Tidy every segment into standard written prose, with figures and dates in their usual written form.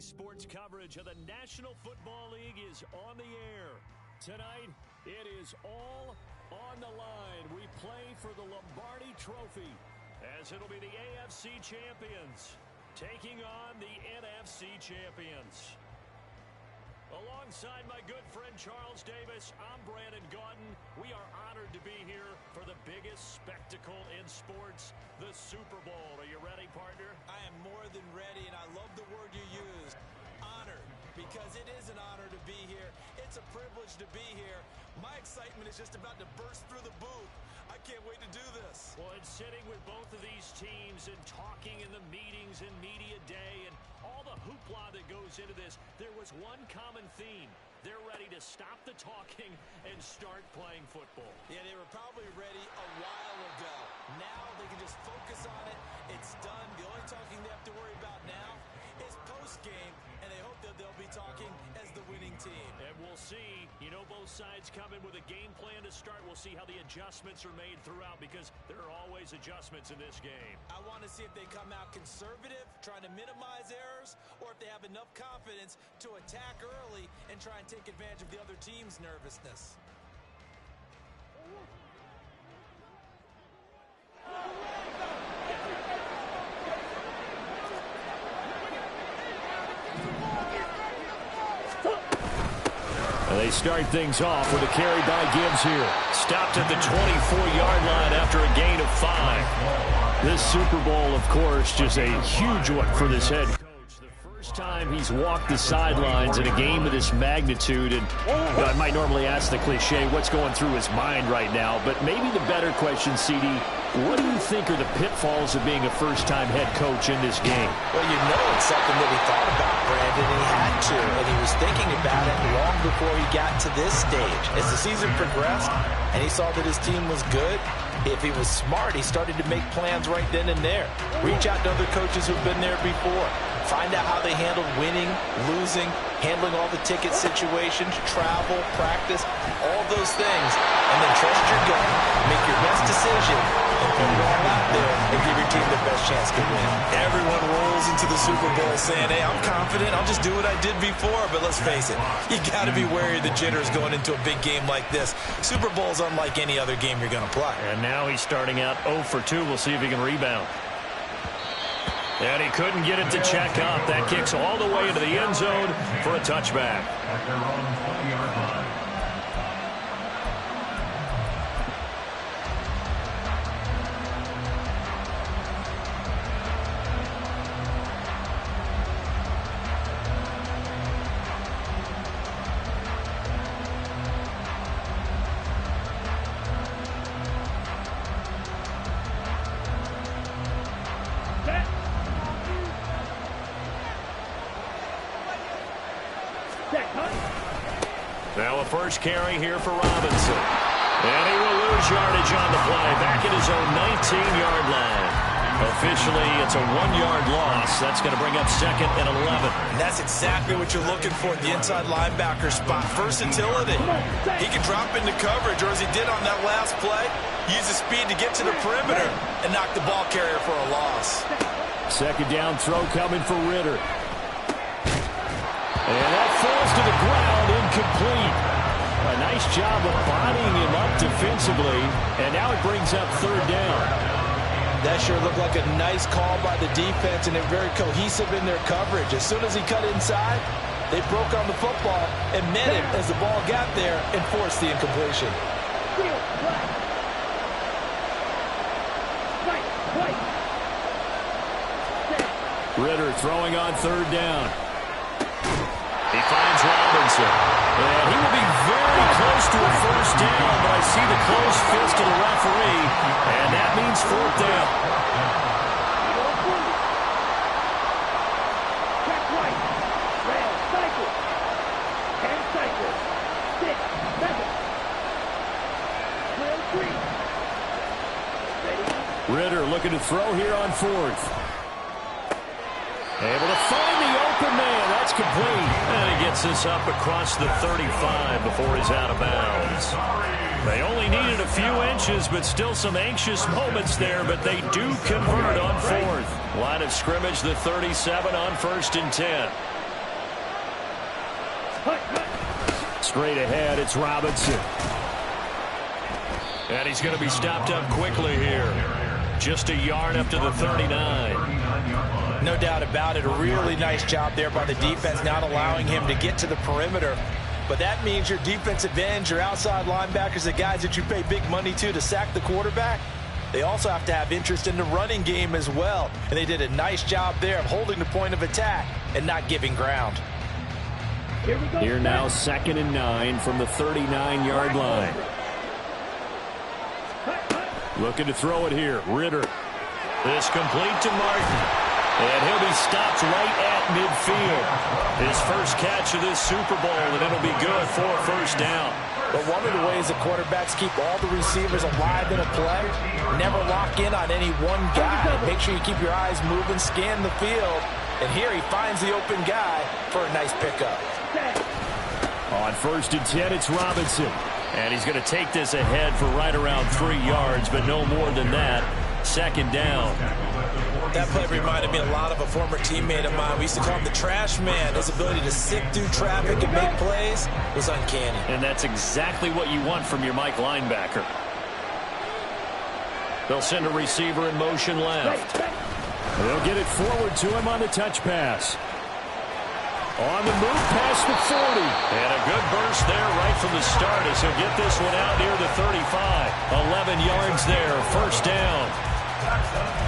NBC Sports coverage of the National Football League is on the air. Tonight, it is all on the line. We play for the Lombardi Trophy, as it'll be the AFC champions taking on the NFC champions. Alongside my good friend Charles Davis, I'm Brandon Gaudin. We are honored to be here for the biggest spectacle in sports, the Super Bowl. Are you ready, partner? I am more than ready, and I love the word you used, honored, because it is an honor to be here. It's a privilege to be here. My excitement is just about to burst through the booth. I can't wait to do this. Well, it's sitting with both of these teams and talking in the meetings and media day and all the hoopla that goes into this, there was one common theme. They're ready to stop the talking and start playing football. Yeah, they were probably ready a while ago. Now they can just focus on it. It's done. The only talking they have to worry about now is post-game, and they hope that they'll be talking as the winning team. And we'll see. You know, both sides come in with a game plan to start. We'll see how the adjustments are made throughout, because there are always adjustments in this game. I want to see if they come out conservative, trying to minimize errors, or if they have enough confidence to attack early and try and take advantage of the other team's nervousness. And they start things off with a carry by Gibbs here. Stopped at the 24-yard line after a gain of 5. This Super Bowl, of course, just a huge one for this head coach. The first time he's walked the sidelines in a game of this magnitude. And I might normally ask the cliche, what's going through his mind right now? But maybe the better question, CD, what do you think are the pitfalls of being a first-time head coach in this game? Well, you know it's something that he thought about, Brandon, and he had to, and he was thinking about it long before he got to this stage. As the season progressed and he saw that his team was good, if he was smart, he started to make plans right then and there. Reach out to other coaches who've been there before. Find out how they handled winning, losing, handling all the ticket situations, travel, practice, all those things. And then trust your gut, make your best decision, and put it all out there and give your team the best chance to win. Everyone rolls into the Super Bowl saying, hey, I'm confident, I'll just do what I did before. But let's face it, you got to be wary of the jitters going into a big game like this. Super Bowl is unlike any other game you're going to play. And now he's starting out 0 for 2. We'll see if he can rebound. And he couldn't get it to check up. That kicks all the way into the end zone for a touchback. Now a first carry here for Robinson. And he will lose yardage on the play. Back at his own 19-yard line. Officially, it's a 1-yard loss. That's going to bring up 2nd and 11. And that's exactly what you're looking for at the inside linebacker spot. Versatility. He can drop into coverage, or as he did on that last play, use his speed to get to the perimeter and knock the ball carrier for a loss. 2nd down throw coming for Ritter. And that falls to the ground, incomplete. A nice job of bodying him up defensively, and now it brings up 3rd down. That sure looked like a nice call by the defense, and they're very cohesive in their coverage. As soon as he cut inside, they broke on the football and met him as the ball got there and forced the incompletion. Ritter throwing on 3rd down. He finds Robinson. And he will be very close to a first down, but I see the close fist of the referee, and that means 4th down. Ritter looking to throw here on 4th. Able to find the open man. That's complete. And he gets this up across the 35 before he's out of bounds. They only needed a few inches, but still some anxious moments there, but they do convert on 4th. Line of scrimmage, the 37 on 1st and 10. Straight ahead, it's Robinson. And he's going to be stopped up quickly here. Just a yard up to the 39. No doubt about it. A really nice job there by the defense, not allowing him to get to the perimeter. But that means your defensive ends, your outside linebackers, the guys that you pay big money to sack the quarterback, they also have to have interest in the running game as well. And they did a nice job there of holding the point of attack and not giving ground. Here now, 2nd and 9 from the 39-yard line. Looking to throw it here. Ritter. This complete to Martin. And he'll be stopped right at midfield. His first catch of this Super Bowl, and it'll be good for a first down. But one of the ways the quarterbacks keep all the receivers alive in a play, never lock in on any one guy. Make sure you keep your eyes moving, scan the field. And here he finds the open guy for a nice pickup. On 1st and 10, it's Robinson. And he's going to take this ahead for right around 3 yards, but no more than that. 2nd down. That play reminded me a lot of a former teammate of mine. We used to call him the trash man. His ability to sift through traffic and make plays was uncanny. And that's exactly what you want from your Mike linebacker. They'll send a receiver in motion left. They'll get it forward to him on the touch pass. On the move past the 40. And a good burst there right from the start as he'll get this one out near the 35. 11 yards there, first down.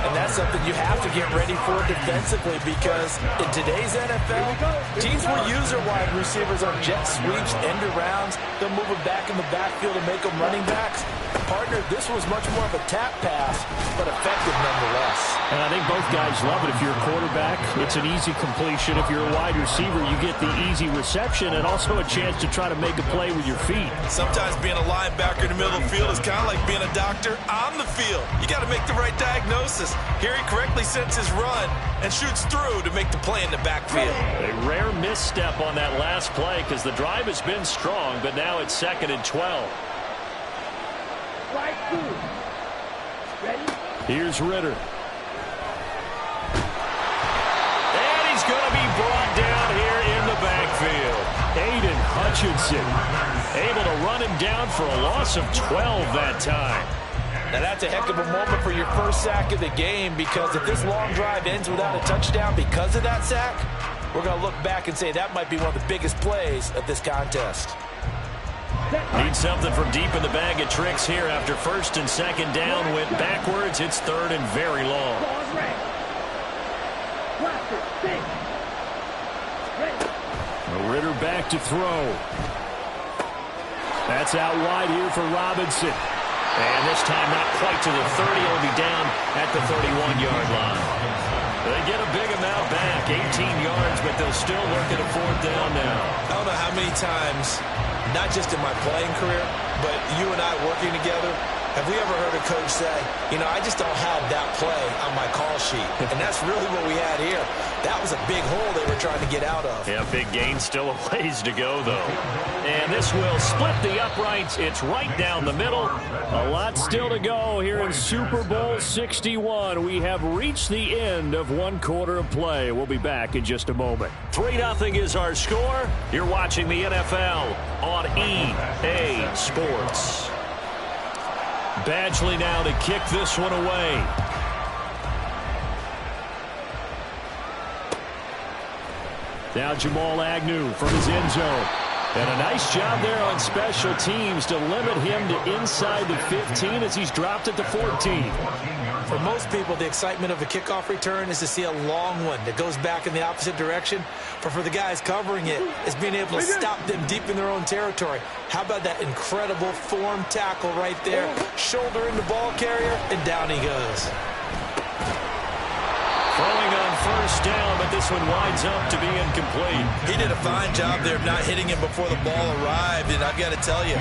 And that's something you have to get ready for defensively, because in today's NFL, teams will use their wide receivers on jet sweeps, end arounds. They'll move them back in the backfield and make them running backs. Partner, this was much more of a tap pass, but effective nonetheless. And I think both guys love it. If you're a quarterback, it's an easy completion. If you're a wide receiver, you get the easy reception and also a chance to try to make a play with your feet. Sometimes being a linebacker in the middle of the field is kind of like being a doctor on the field. You got to make the right diagnosis. Here he correctly sets his run and shoots through to make the play in the backfield. A rare misstep on that last play because the drive has been strong, but now it's 2nd and 12. Here's Ritter. And he's going to be brought down here in the backfield. Aiden Hutchinson able to run him down for a loss of 12 that time. Now that's a heck of a moment for your first sack of the game, because if this long drive ends without a touchdown because of that sack, we're going to look back and say that might be one of the biggest plays of this contest. Need something from deep in the bag of tricks here after 1st and 2nd down. Went backwards. It's 3rd and very long. Ritter back to throw. That's out wide here for Robinson. And this time not quite to the 30. He'll be down at the 31-yard line. They get a big amount back, 18 yards, but they'll still work at a 4th down now. I don't know how many times, not just in my playing career, but you and I working together, have we ever heard a coach say, you know, I just don't have that play on my call sheet. And that's really what we had here. That was a big hole they were trying to get out of. Yeah, big gain, still a ways to go, though. And this will split the uprights. It's right down the middle. A lot still to go here in Super Bowl 61. We have reached the end of 1 quarter of play. We'll be back in just a moment. 3-0 is our score. You're watching the NFL on EA Sports. Badgley now to kick this one away. Now Jamal Agnew from his end zone. And a nice job there on special teams to limit him to inside the 15 as he's dropped at the 14. For most people, the excitement of a kickoff return is to see a long one that goes back in the opposite direction. But for the guys covering it, is being able to stop them deep in their own territory. How about that incredible form tackle right there? Shoulder into ball carrier, and down he goes. Throwing on 1st down, but this one winds up to be incomplete. He did a fine job there of not hitting him before the ball arrived, and I've got to tell you,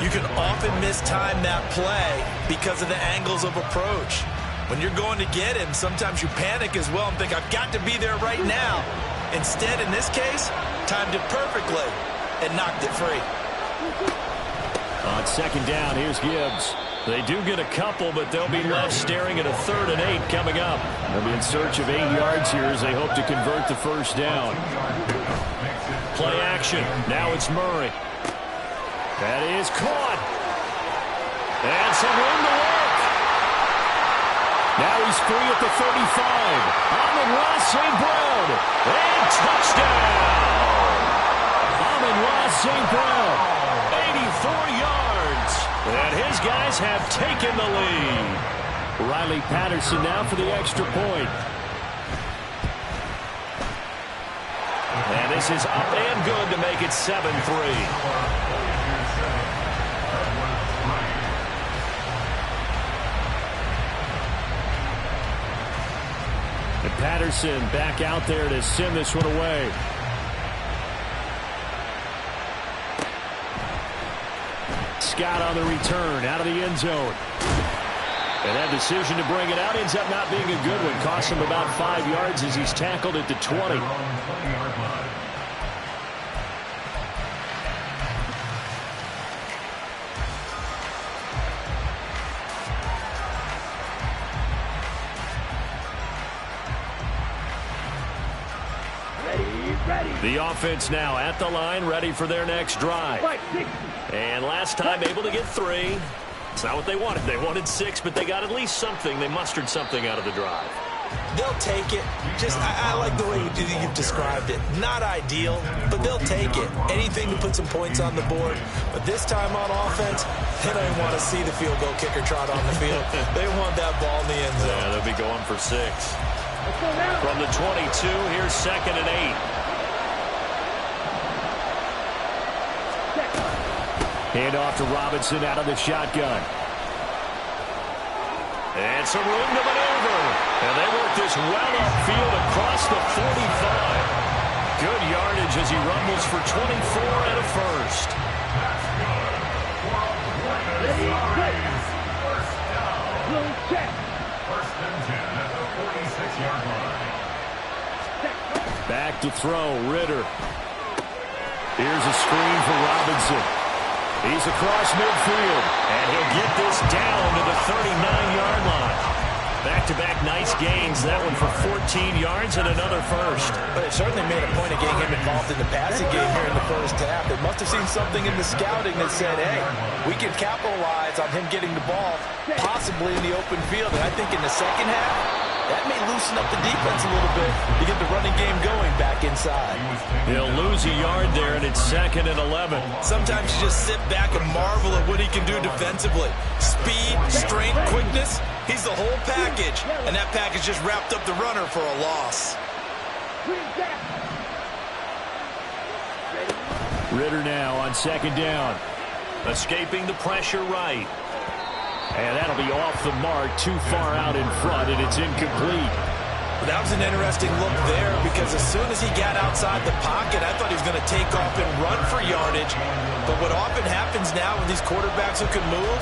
you can often mistime that play because of the angles of approach. When you're going to get him, sometimes you panic as well and think, I've got to be there right now. Instead, in this case, timed it perfectly and knocked it free. On 2nd down, here's Gibbs. They do get a couple, but they'll be left staring at a 3rd and 8 coming up. They'll be in search of 8 yards here as they hope to convert the first down. Play action. Now it's Murray. That is caught. And some room to work. Now he's free at the 35. Amon-Ra St. Brown. And touchdown. Amon-Ra St. Brown. 84 yards. And his guys have taken the lead. Riley Patterson now for the extra point. And this is up and good to make it 7-3. And Patterson back out there to send this one away. Scott on the return out of the end zone. And that decision to bring it out ends up not being a good one. Costs him about 5 yards as he's tackled at the 20. The offense now at the line, ready for their next drive. And last time able to get 3. It's not what they wanted. They wanted 6, but they got at least something. They mustered something out of the drive. They'll take it. I like the way you've described it. Not ideal, but they'll take it. Anything to put some points on the board. But this time on offense, they don't even want to see the field goal kicker trot on the field. They want that ball in the end zone. Yeah, they'll be going for 6. From the 22, here's 2nd and 8. Hand off to Robinson out of the shotgun. And some room to maneuver. And they work this well upfield across the 45. Good yardage as he rumbles for 24 and a first. Back to throw, Ritter. Here's a screen for Robinson. He's across midfield, and he'll get this down to the 39-yard line. Back-to-back nice gains, that one for 14 yards and another first. But it certainly made a point of getting him involved in the passing game here in the first half. They must have seen something in the scouting that said, hey, we can capitalize on him getting the ball, possibly in the open field. And I think in the second half, that may loosen up the defense a little bit to get the running game going back inside. He'll lose a yard there, and it's 2nd and 11. Sometimes you just sit back and marvel at what he can do defensively. Speed, strength, quickness. He's the whole package, and that package just wrapped up the runner for a loss. Ritter now on 2nd down. Escaping the pressure right. And that'll be off the mark, too far out in front, and it's incomplete. Well, that was an interesting look there because as soon as he got outside the pocket, I thought he was going to take off and run for yardage. But what often happens now with these quarterbacks who can move,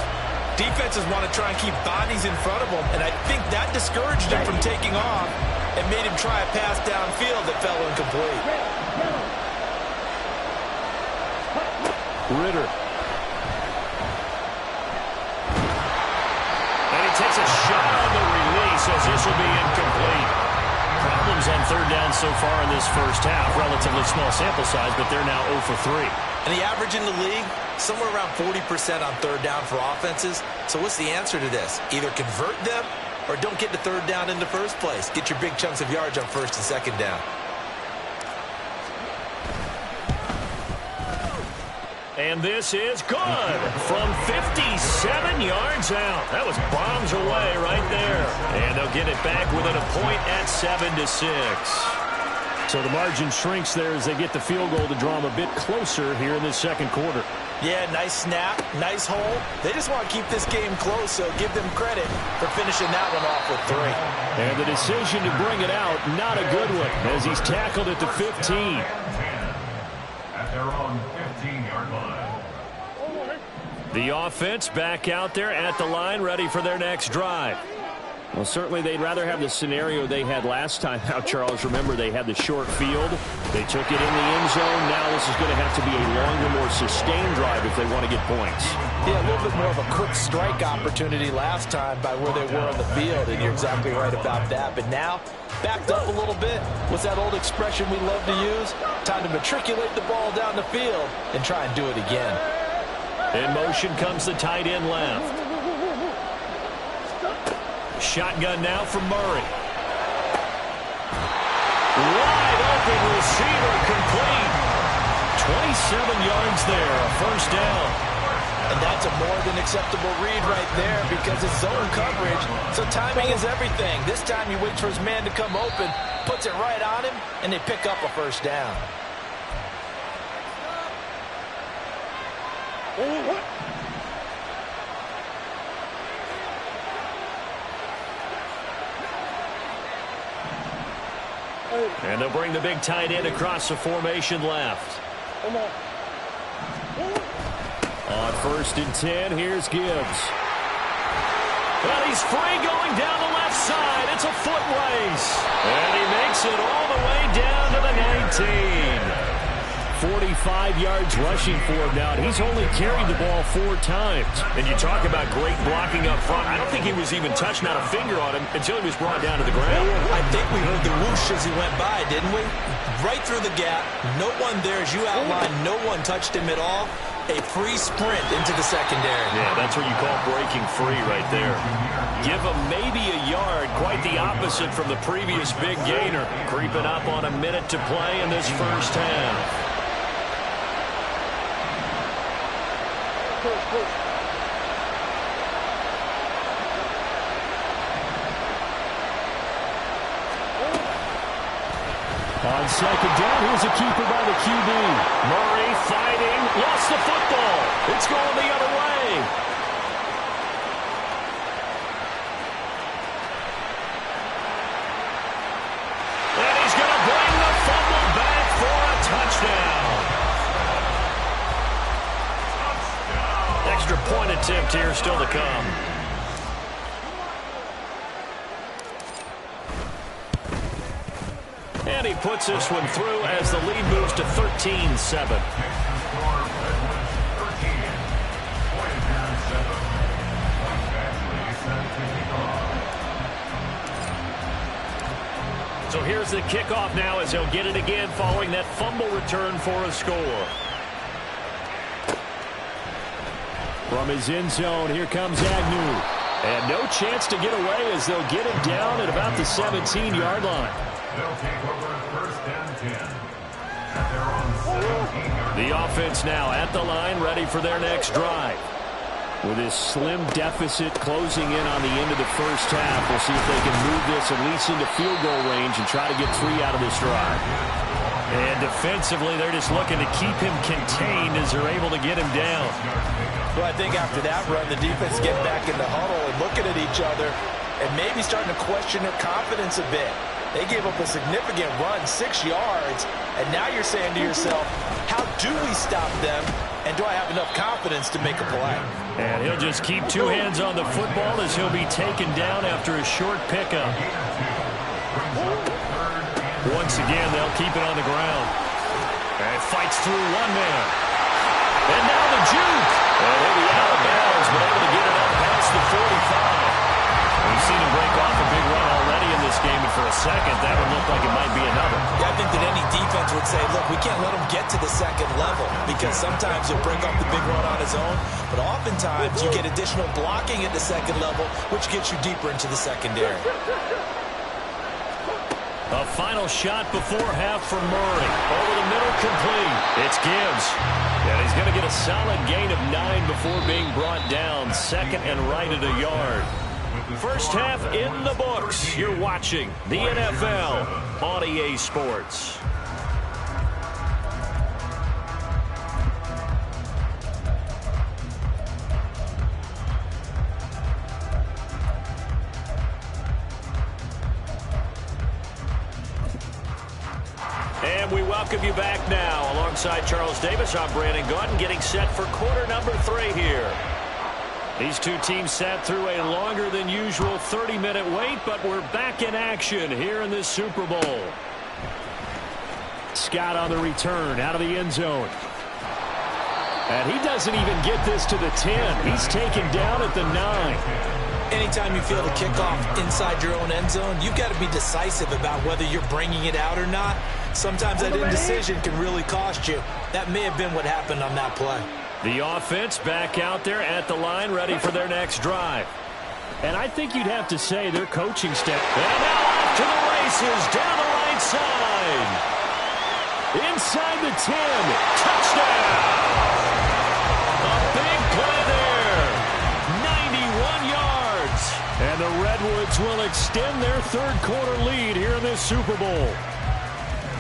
defenses want to try and keep bodies in front of them, and I think that discouraged him from taking off and made him try a pass downfield that fell incomplete. Ritter. Takes a shot on the release as this will be incomplete. Problems on 3rd down so far in this first half. Relatively small sample size, but they're now 0 for 3. And the average in the league, somewhere around 40% on 3rd down for offenses. So what's the answer to this? Either convert them or don't get to 3rd down in the first place. Get your big chunks of yards on 1st and 2nd down. And this is good from 57 yards out. That was bombs away right there. And they'll get it back within a point at 7-6. So the margin shrinks there as they get the field goal to draw them a bit closer here in this 2nd quarter. Yeah, nice snap, nice hole. They just want to keep this game close, so give them credit for finishing that one off with 3. And the decision to bring it out, not a good one, as he's tackled at the 15. At their own 15-yard line. The offense back out there at the line, ready for their next drive. Well, certainly they'd rather have the scenario they had last time out, Charles. Remember, they had the short field. They took it in the end zone. Now this is going to have to be a longer, more sustained drive if they want to get points. Yeah, a little bit more of a quick strike opportunity last time by where they were on the field, and you're exactly right about that. But now, backed up a little bit. What's that old expression we love to use? Time to matriculate the ball down the field and try and do it again. In motion comes the tight end left. Shotgun now from Murray. Wide open receiver, complete. 27 yards there, a first down. And that's a more than acceptable read right there because it's zone coverage, so timing is everything. This time he waits for his man to come open, puts it right on him, and they pick up a first down. And they'll bring the big tight end across the formation left. On 1st and 10, here's Gibbs. Well, he's free going down the left side. It's a foot race. And he makes it all the way down to the 19. 45 yards rushing for him now. And he's only carried the ball 4 times. And you talk about great blocking up front. I don't think he was even touched, not a finger on him, until he was brought down to the ground. I think we heard the whoosh as he went by, didn't we? Right through the gap. No one there, as you outlined. No one touched him at all. A free sprint into the secondary. Yeah, that's what you call breaking free right there. Give him maybe a yard, quite the opposite from the previous big gainer. Creeping up on a minute to play in this first half. On 2nd down, here's a keeper by the QB. Murray fighting, lost the football. It's going the other way. And he's going to bring the fumble back for a touchdown. Extra point attempt here still to come. And he puts this one through as the lead moves to 13-7. So here's the kickoff now as he'll get it again following that fumble return for a score. From his end zone, here comes Agnew. And no chance to get away as they'll get him down at about the 17-yard line. They'll take over 1st and 10. At their own 17-yard line. The offense now at the line, ready for their next drive. With this slim deficit closing in on the end of the first half, we'll see if they can move this at least into field goal range and try to get 3 out of this drive. And defensively, they're just looking to keep him contained as they're able to get him down. Well, I think after that run, the defense get back in the huddle and looking at each other and maybe starting to question their confidence a bit. They gave up a significant run, 6 yards, and now you're saying to yourself, how do we stop them, and do I have enough confidence to make a play? And he'll just keep 2 hands on the football as he'll be taken down after a short pickup. Once again, they'll keep it on the ground. And it fights through one man. And now the juke. And he'll be out of bounds, but able to get it up past the 45. We've seen him break off a big run already in this game, and for a second, that would look like it might be another. Yeah, I think that any defense would say, look, we can't let him get to the second level because sometimes he'll break off the big run on his own, but oftentimes you get additional blocking at the second level, which gets you deeper into the secondary. A final shot before half from Murray. Over the middle, complete. It's Gibbs. And he's going to get a solid gain of 9 before being brought down. 2nd and right at a yard. First half in the books. You're watching the NFL on EA Sports. And we welcome you back now. Alongside Charles Davis, I'm Brandon Gaudin, getting set for quarter number 3 here. These two teams sat through a longer than usual 30-minute wait, but we're back in action here in this Super Bowl. Scott on the return out of the end zone. And he doesn't even get this to the 10. He's taken down at the 9. Anytime you feel the kickoff inside your own end zone, you've got to be decisive about whether you're bringing it out or not. Sometimes that indecision can really cost you. That may have been what happened on that play. The offense back out there at the line, ready for their next drive. And I think you'd have to say their coaching staff. And now off to the races, down the right side. Inside the 10. Touchdown. A big play there. 91 yards. And the Redwoods will extend their third-quarter lead here in this Super Bowl.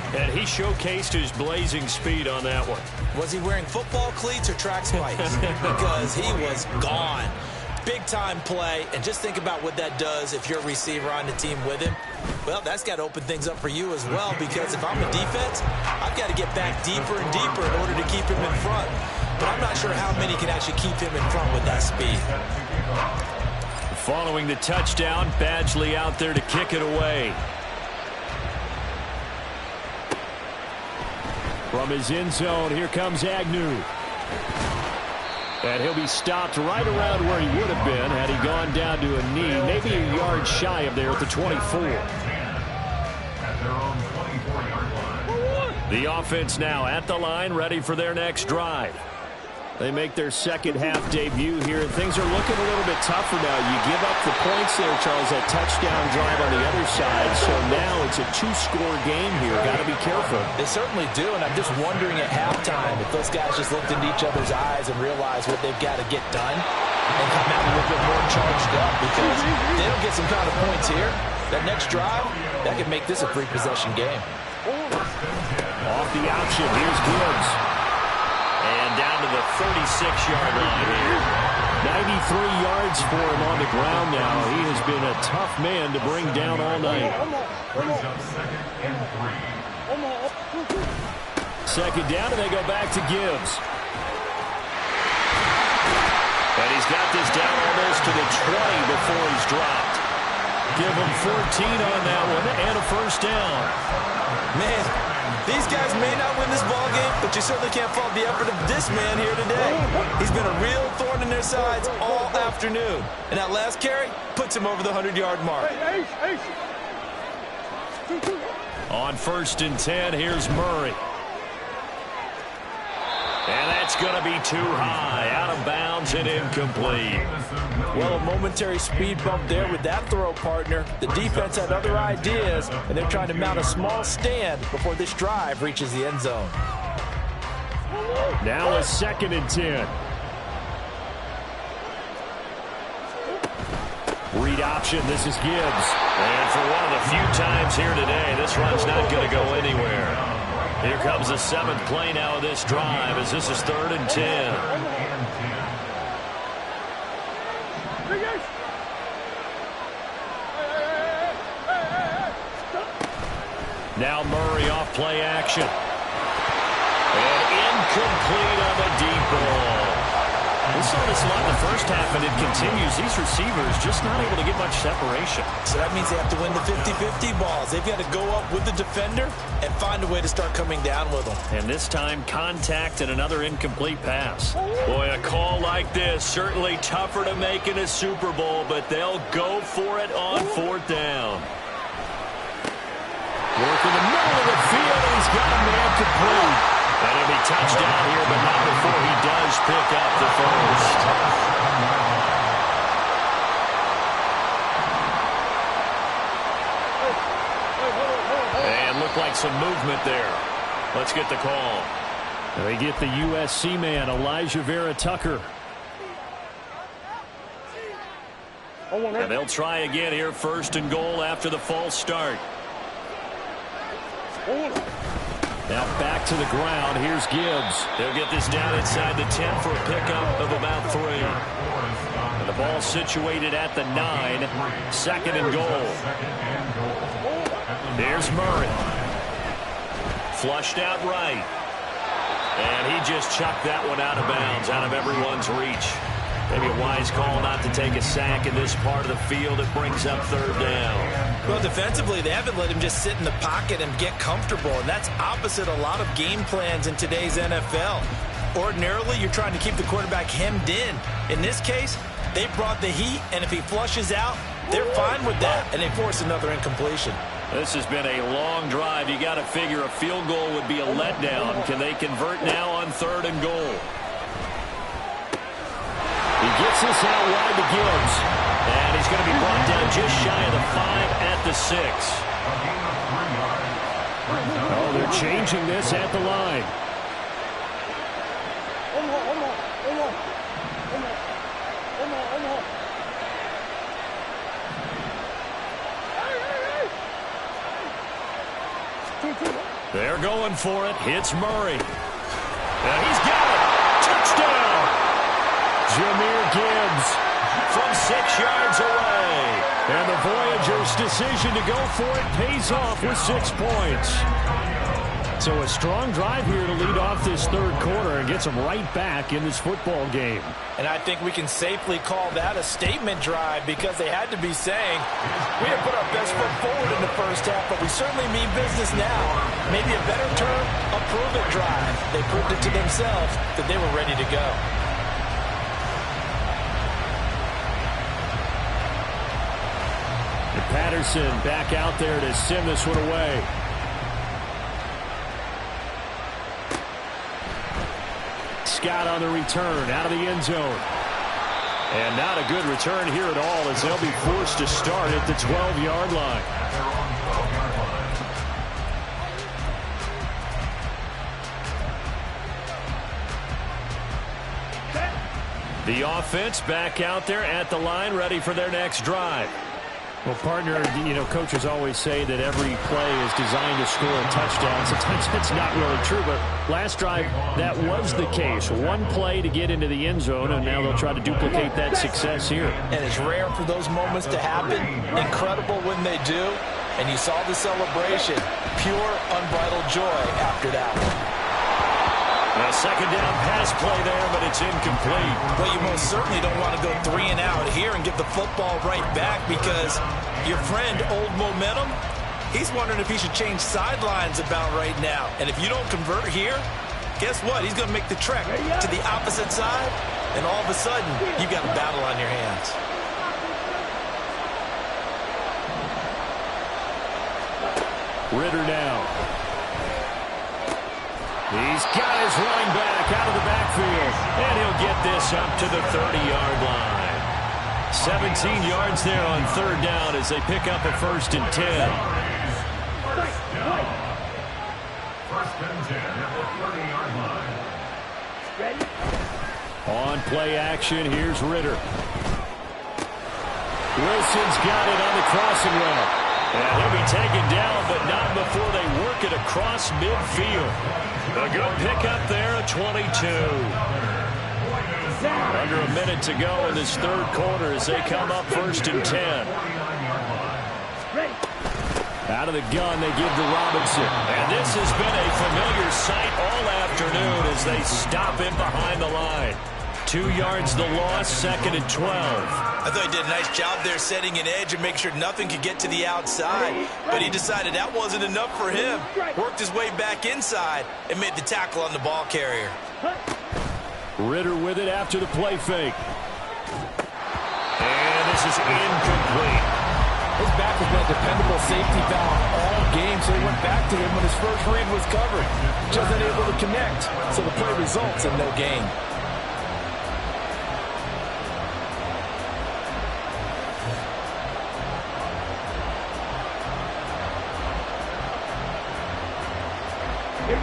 And he showcased his blazing speed on that one. Was he wearing football cleats or track spikes? Because he was gone. Big-time play, and just think about what that does if you're a receiver on the team with him. Well, that's got to open things up for you as well, because if I'm a defense, I've got to get back deeper and deeper in order to keep him in front. But I'm not sure how many can actually keep him in front with that speed. Following the touchdown, Badgley out there to kick it away. From his end zone, here comes Agnew. And he'll be stopped right around where he would have been had he gone down to a knee, maybe a yard shy of there at the 24. The offense now at the line, ready for their next drive. They make their second-half debut here, and things are looking a little bit tougher now. You give up the points there, Charles, that touchdown drive on the other side, so now it's a two-score game here. Got to be careful. They certainly do, and I'm just wondering at halftime if those guys just looked into each other's eyes and realized what they've got to get done and come out a little bit more charged up, because they don't get some kind of points here. That next drive, that could make this a three-possession game. Off the option, here's Gibbs. And down to the 36-yard line here. 93 yards for him on the ground now. He has been a tough man to bring down all night. Second down, and they go back to Gibbs. And he's got this down almost to the 20 before he's dropped. Give him 14 on that one and a first down. Man, these guys may not win this ball game, but you certainly can't fault the effort of this man here today. He's been a real thorn in their sides all afternoon. And that last carry puts him over the 100-yard mark. On 1st and 10, here's Murray. And that's going to be too high, out of bounds and incomplete. Well, a momentary speed bump there with that throw, partner. The defense had other ideas, and they're trying to mount a small stand before this drive reaches the end zone. Now a 2nd and 10. Read option, this is Gibbs. And for one of the few times here today, this run's not going to go anywhere. Here comes the 7th play now of this drive, as this is 3rd and 10. Now Murray off play action. And incomplete on the deep ball. We saw this a lot in the first half, and it continues. These receivers just not able to get much separation. So that means they have to win the 50-50 balls. They've got to go up with the defender and find a way to start coming down with them. And this time, contact and another incomplete pass. Boy, a call like this, certainly tougher to make in a Super Bowl, but they'll go for it on 4th down. Work in the middle of the field, and he's got a man complete. And he'll be touchdown here, but not before he does pick up the first. And looked like some movement there. Let's get the call. And they get the USC man, Elijah Vera Tucker. And they'll try again here, 1st and goal after the false start. Now back to the ground. Here's Gibbs. They'll get this down inside the 10 for a pickup of about 3. And the ball situated at the 9. 2nd and goal. Here's Murray. Flushed out right. And he just chucked that one out of bounds, out of everyone's reach. Maybe a wise call not to take a sack in this part of the field. It brings up third down. Well, defensively, they haven't let him just sit in the pocket and get comfortable, and that's opposite a lot of game plans in today's NFL. Ordinarily, you're trying to keep the quarterback hemmed in. In this case, they brought the heat, and if he flushes out, they're fine with that, and they force another incompletion. This has been a long drive. You got to figure a field goal would be a letdown. Can they convert now on 3rd and goal? He gets this out wide to Gibbs. And he's going to be brought down just shy of the 5 at the 6. Oh, they're changing this at the line. They're going for it. Hits Murray. And he's got it. Touchdown. Jahmyr Gibbs from 6 yards away. And the Voyagers' decision to go for it pays off with 6 points. So a strong drive here to lead off this 3rd quarter and gets them right back in this football game. And I think we can safely call that a statement drive because they had to be saying, we didn't put our best foot forward in the first half, but we certainly mean business now. Maybe a better term, a prove-it drive. They proved it to themselves that they were ready to go. And Patterson back out there to send this one away. Scott on the return out of the end zone. And not a good return here at all as they'll be forced to start at the 12-yard line. The offense back out there at the line ready for their next drive. Well, partner, coaches always say that every play is designed to score a touchdown. Sometimes that's not really true, but last drive, that was the case. One play to get into the end zone, and now they'll try to duplicate that success here. And it's rare for those moments to happen. Incredible when they do. And you saw the celebration. Pure, unbridled joy after that one. A second down pass play there, but it's incomplete. Well, you most certainly don't want to go 3 and out here and get the football right back because your friend, Old Momentum, he's wondering if he should change sidelines about right now. And if you don't convert here, guess what? He's going to make the trek to the opposite side, and all of a sudden, you've got a battle on your hands. Ridder now. He's got his running back out of the backfield. And he'll get this up to the 30-yard line. 17 yards there on 3rd down as they pick up a 1st and 10. First and 10 at the 30-yard line. On play action, here's Ridder. Wilson's got it on the crossing route. And he'll be taken down, but not before they work it across midfield. A good pickup there at 22. Under a minute to go in this 3rd quarter as they come up 1st and 10. Out of the gun, they give to Robinson. And this has been a familiar sight all afternoon as they stop him behind the line. 2 yards the loss, 2nd and 12. I thought he did a nice job there setting an edge and make sure nothing could get to the outside. But he decided that wasn't enough for him. Worked his way back inside and made the tackle on the ball carrier. Ridder with it after the play fake. And this is incomplete. His back has been a dependable safety valve all game, so he went back to him when his first read was covered. Just unable to connect, so the play results in no gain.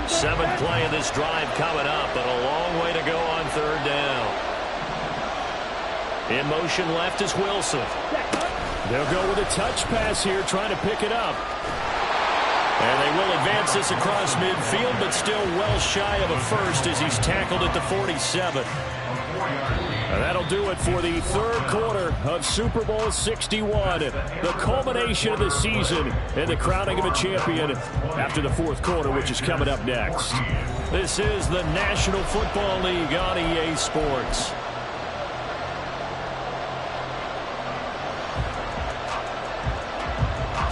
Seventh play of this drive coming up, but a long way to go on 3rd down. In motion left is Wilson. They'll go with a touch pass here, trying to pick it up. And they will advance this across midfield, but still well shy of a first as he's tackled at the 47. And that'll do it for the 3rd quarter of Super Bowl 61. The culmination of the season and the crowning of a champion after the 4th quarter, which is coming up next. This is the National Football League on EA Sports.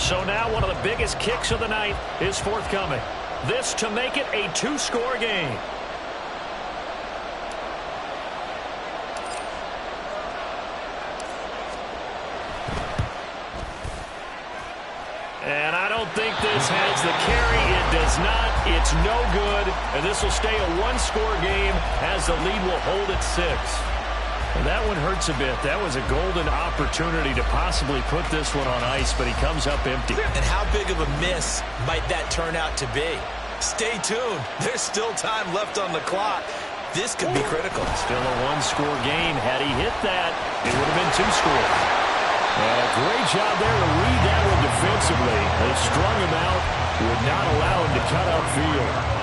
So now one of the biggest kicks of the night is forthcoming. This to make it a two-score game. And I don't think this has the carry. It does not. It's no good. And this will stay a one-score game as the lead will hold at 6. And that one hurts a bit. That was a golden opportunity to possibly put this one on ice, but he comes up empty. And how big of a miss might that turn out to be? Stay tuned. There's still time left on the clock. This could be critical. Still a one-score game. Had he hit that, it would have been 2 scores. And a great job there to read that one defensively. They strung him out, would not allow him to cut upfield.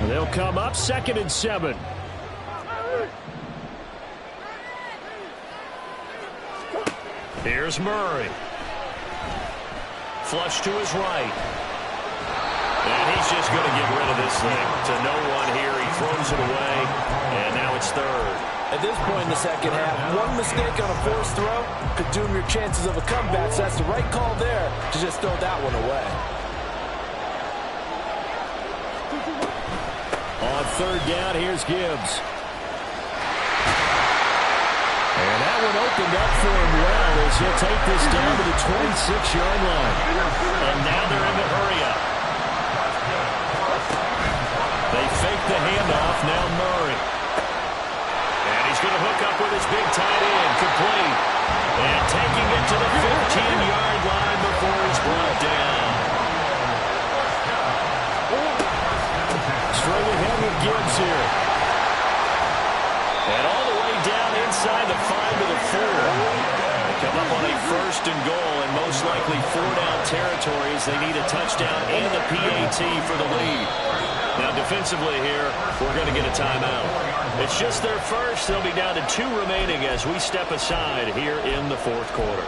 They'll come up 2nd and 7. Here's Murray. Flush to his right. And he's just going to get rid of this thing to no one here. He throws it away, and now it's 3rd. At this point in the second half, one mistake on a forced throw could doom your chances of a comeback, so that's the right call there to just throw that one away. On 3rd down, here's Gibbs. And that one opened up for him well as he'll take this down to the 26-yard line. And now they're in the hurry-up. They fake the handoff, now Murray. And he's going to hook up with his big tight end, complete. And taking it to the 15-yard line before he's brought down. Straight ahead with Gibbs here. And all the way down inside the 5 to the 4. They come up on a 1st and goal, and most likely 4-down territories. They need a touchdown and the PAT for the lead. Now defensively here, we're going to get a timeout. It's just their first. They'll be down to 2 remaining as we step aside here in the 4th quarter.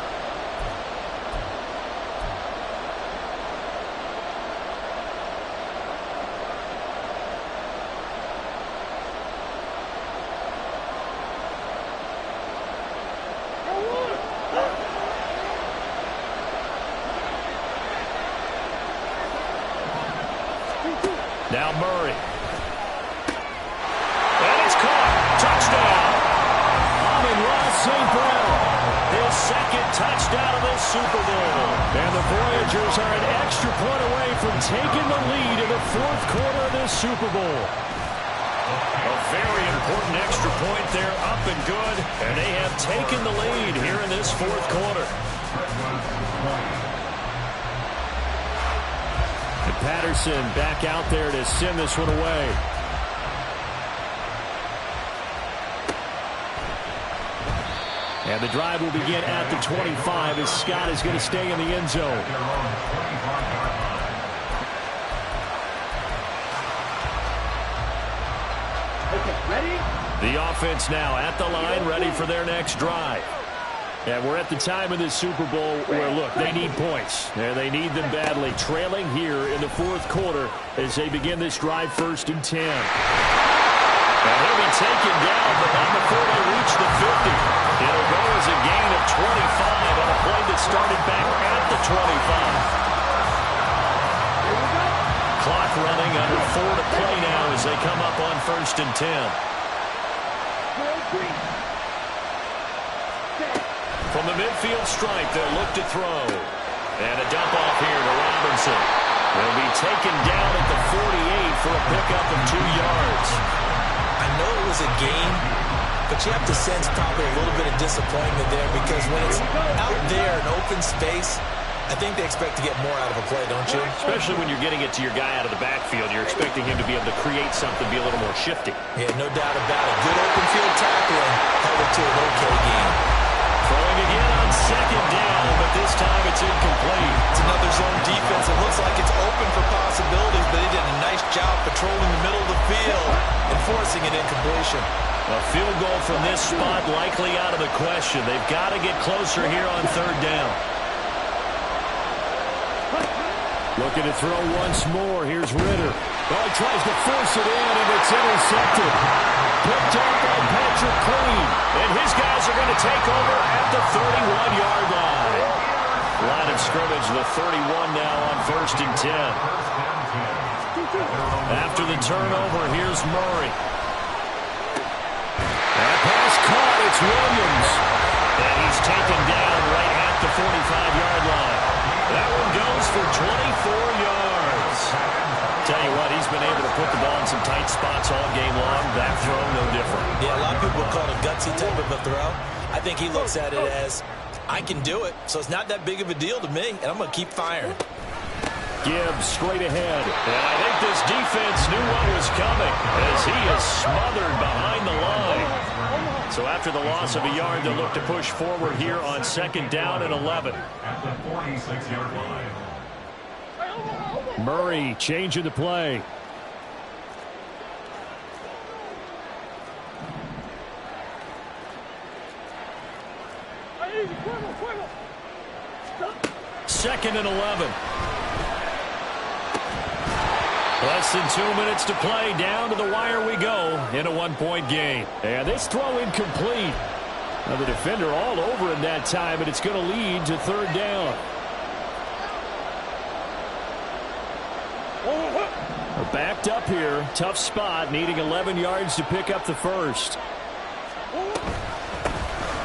Now Murray. And it's caught. Touchdown. Amon-Ra St. Brown. His 2nd touchdown of this Super Bowl. And the Voyagers are an extra point away from taking the lead in the 4th quarter of this Super Bowl. A very important extra point there, up and good. And they have taken the lead here in this 4th quarter. And Patterson back out there to send this one away. And the drive will begin at the 25 as Scott is going to stay in the end zone. Okay, ready? The offense now at the line, ready for their next drive. And we're at the time of this Super Bowl where, look, they need points. And they need them badly. Trailing here in the 4th quarter as they begin this drive 1st and 10. And he'll be taken down, but not before they reach the 50. It'll go as a gain of 25 on a play that started back at the 25. Clock running, under 4 to play now as they come up on 1st and 10. From the midfield stripe, they'll look to throw. And a dump off here to Robinson. They'll be taken down at the 48 for a pickup of 2 yards. I know it was a game, but you have to sense probably a little bit of disappointment there because when it's out there in open space, I think they expect to get more out of a play, don't you? Especially when you're getting it to your guy out of the backfield. You're expecting him to be able to create something, be a little more shifty. Yeah, no doubt about it. Good open field tackling held it to an okay game. Throwing again on 2nd down, but this time it's incomplete. It's another zone defense. It looks like it's open for possibilities, but he did a nice job patrolling the middle of the field and forcing an incompletion. A field goal from this spot likely out of the question. They've got to get closer here on 3rd down. Looking to throw once more. Here's Ritter. Oh, he tries to force it in, and it's intercepted. picked up by Patrick Queen. And his guys are going to take over at the 31-yard line. Line of scrimmage, the 31 now on 1st and 10. After the turnover, here's Murray. That pass caught. It's Williams. And he's taken down right at the 45-yard line. That one goes for 24 yards. Tell you what, he's been able to put the ball in some tight spots all game long. That throw, no different. Yeah, a lot of people call it a gutsy type of a throw. I think he looks at it as, I can do it, so it's not that big of a deal to me, and I'm going to keep firing. Gibbs straight ahead. And I think this defense knew what was coming as he is smothered behind the line. So after the loss of a yard, they'll look to push forward here on 2nd down and 11. At the 46-yard line. Murray changing the play. Second and 11. Less than 2 minutes to play. Down to the wire we go in a 1-point game. And this throw incomplete. Now the defender all over him that time, but it's going to lead to 3rd down. We're backed up here. Tough spot, needing 11 yards to pick up the first.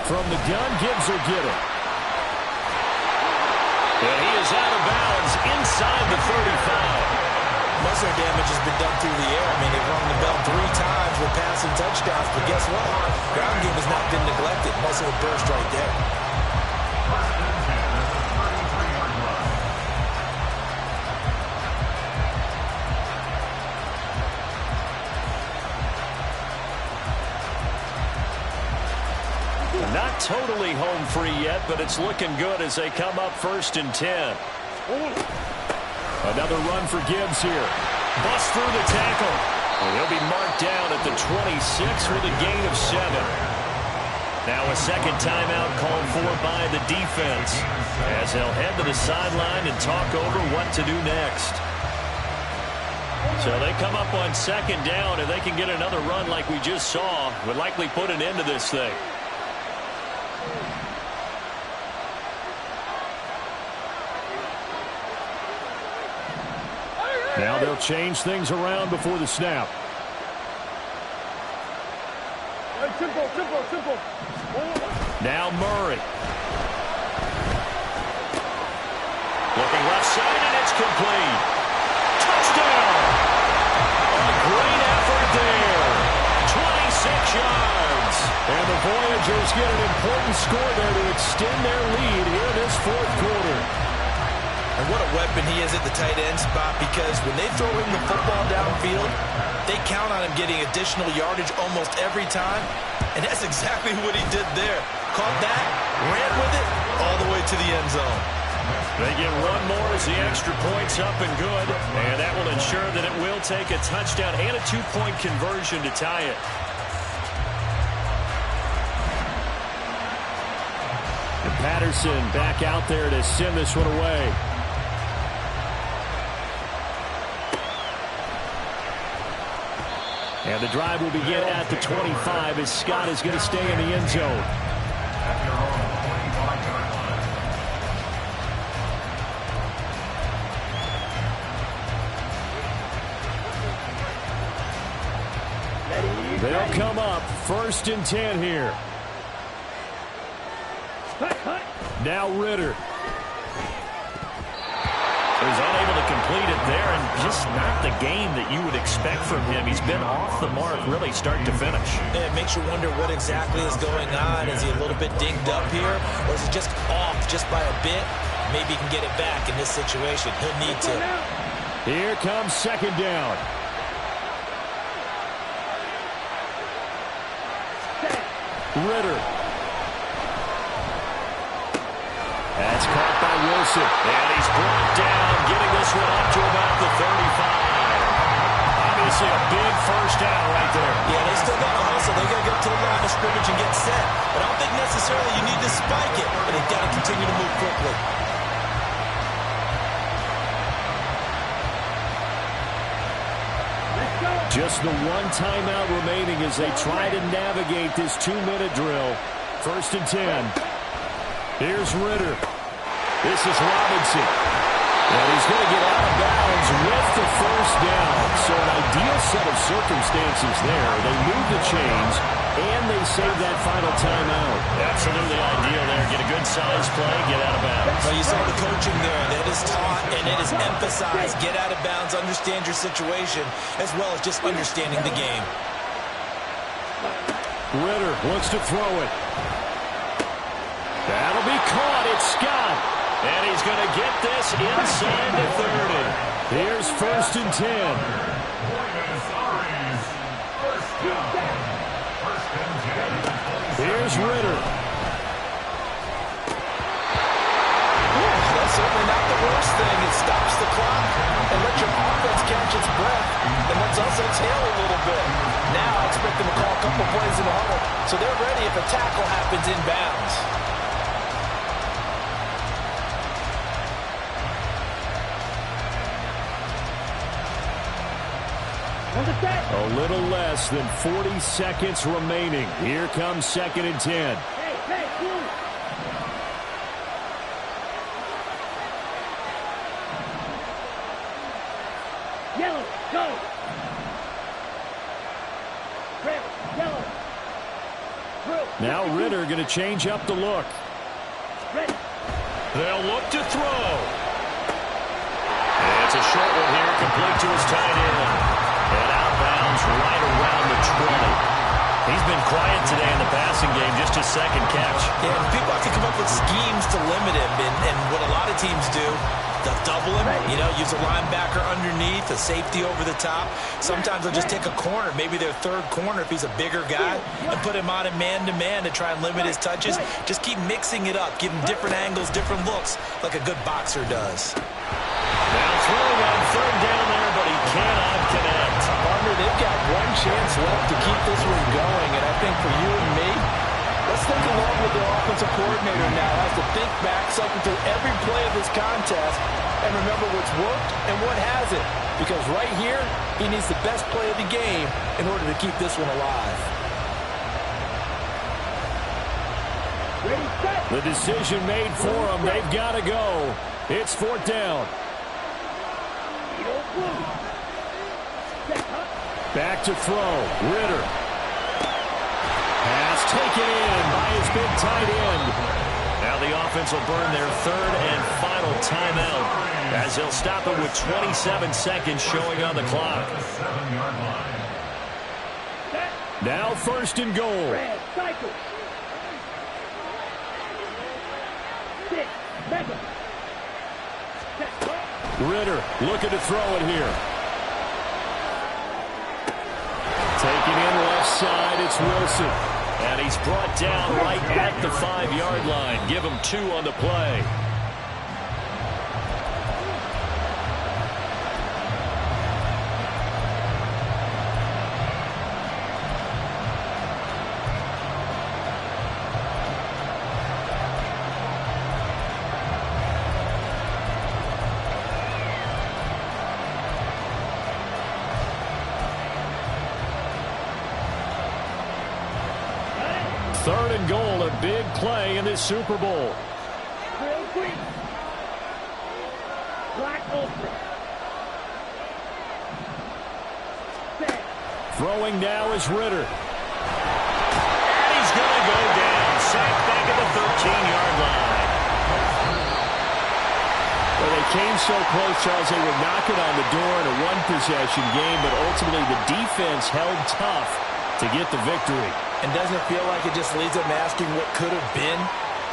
From the gun, Gibbs will get it. And he is out of bounds inside the 35. Muscle damage has been done through the air. I mean, they've rung the bell 3 times with passing touchdowns, but guess what? Ground game has not been neglected. Muscle burst right there. Not totally home free yet, but it's looking good as they come up 1st and 10. Another run for Gibbs here. Bust through the tackle. And he'll be marked down at the 26 with a gain of 7. Now a second timeout called for by the defense as they'll head to the sideline and talk over what to do next. So they come up on 2nd down, and they can get another run like we just saw. Would likely put an end to this thing. Now they'll change things around before the snap. Simple. Now Murray. Looking left side, and it's complete. Touchdown! A great effort there. 26 yards. And the Voyagers get an important score there to extend their lead here in this 4th quarter. And what a weapon he is at the tight end spot, because when they throw him the football downfield, they count on him getting additional yardage almost every time. And that's exactly what he did there. Caught that, ran with it, all the way to the end zone. They get one more as the extra point's up and good. And that will ensure that it will take a touchdown and a 2-point conversion to tie it. And Patterson back out there to send this one away. And the drive will begin at the 25 as Scott is going to stay in the end zone. They'll come up 1st and 10 here. Now Ritter. He's unable to complete it there, and just not the game that you would expect from him. He's been off the mark really start to finish. Yeah, it makes you wonder what exactly is going on. Is he a little bit dinged up here, or is he just off just by a bit? Maybe he can get it back in this situation. He'll need to. Here comes 2nd down. Ritter. That's caught by Wilson. And he's brought down, getting this one up to about the 35. Obviously a big first down right there. Yeah, they still got to hustle. They got to get to the line of scrimmage and get set. But I don't think necessarily you need to spike it. But they've got to continue to move quickly. Just the one timeout remaining as they try to navigate this 2-minute drill. 1st and 10. Here's Ritter. This is Robinson. And he's going to get out of bounds with the 1st down. So an ideal set of circumstances there. They move the chains, and they save that final timeout. Absolutely ideal there. Get a good size play, get out of bounds. Well, you saw the coaching there. That is taught and it is emphasized. Get out of bounds, understand your situation, as well as just understanding the game. Ritter wants to throw it. That'll be caught. It's Scott. And he's going to get this inside the 30. Here's 1st and 10. Here's Ritter. That's certainly not the worst thing. It stops the clock and lets your offense catch its breath and lets us exhale a little bit. Now I expect them to call a couple plays in the huddle so they're ready if a tackle happens inbounds. A little less than 40 seconds remaining. Here comes 2nd and 10. Yellow, go. Red, yellow. Blue. Now Ritter going to change up the look. Red. They'll look to throw. And it's a short one here, complete to his tight end. And out of bounds right around the 20. He's been quiet today in the passing game, just his 2nd catch. Yeah, people have to come up with schemes to limit him, and what a lot of teams do, they'll double him, use a linebacker underneath, a safety over the top. Sometimes they'll just take a corner, maybe their 3rd corner if he's a bigger guy, and put him on a man-to-man to try and limit his touches. Just keep mixing it up, give him different angles, different looks, like a good boxer does. Now throwing on 3rd down there, but he cannot connect. Partner, they've got one chance left to keep this one going, and I think for you and me, let's think along with their offensive coordinator now. Has to think back, cycle through every play of this contest, and remember what's worked and what hasn't. Because right here, he needs the best play of the game in order to keep this one alive. The decision made for them. They've got to go. It's 4th down. Back to throw. Ritter. Pass taken in by his big tight end. Now the offense will burn their 3rd and final timeout as they'll stop it with 27 seconds showing on the clock. Now 1st and goal. Ritter looking to throw it here. Taking in left side, it's Wilson. And he's brought down right at the 5-yard line. Give him 2 on the play. Third and goal, a big play in this Super Bowl. Throwing now is Ritter. And he's going to go down. Sacked back at the 13-yard line. Well, they came so close, Charles. They were knocking on the door in a one-possession game, but ultimately the defense held tough to get the victory. And doesn't it feel like it just leaves them asking what could have been?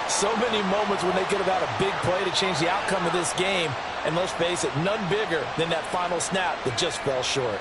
So many moments when they could have had a big play to change the outcome of this game. And let's face it, none bigger than that final snap that just fell short.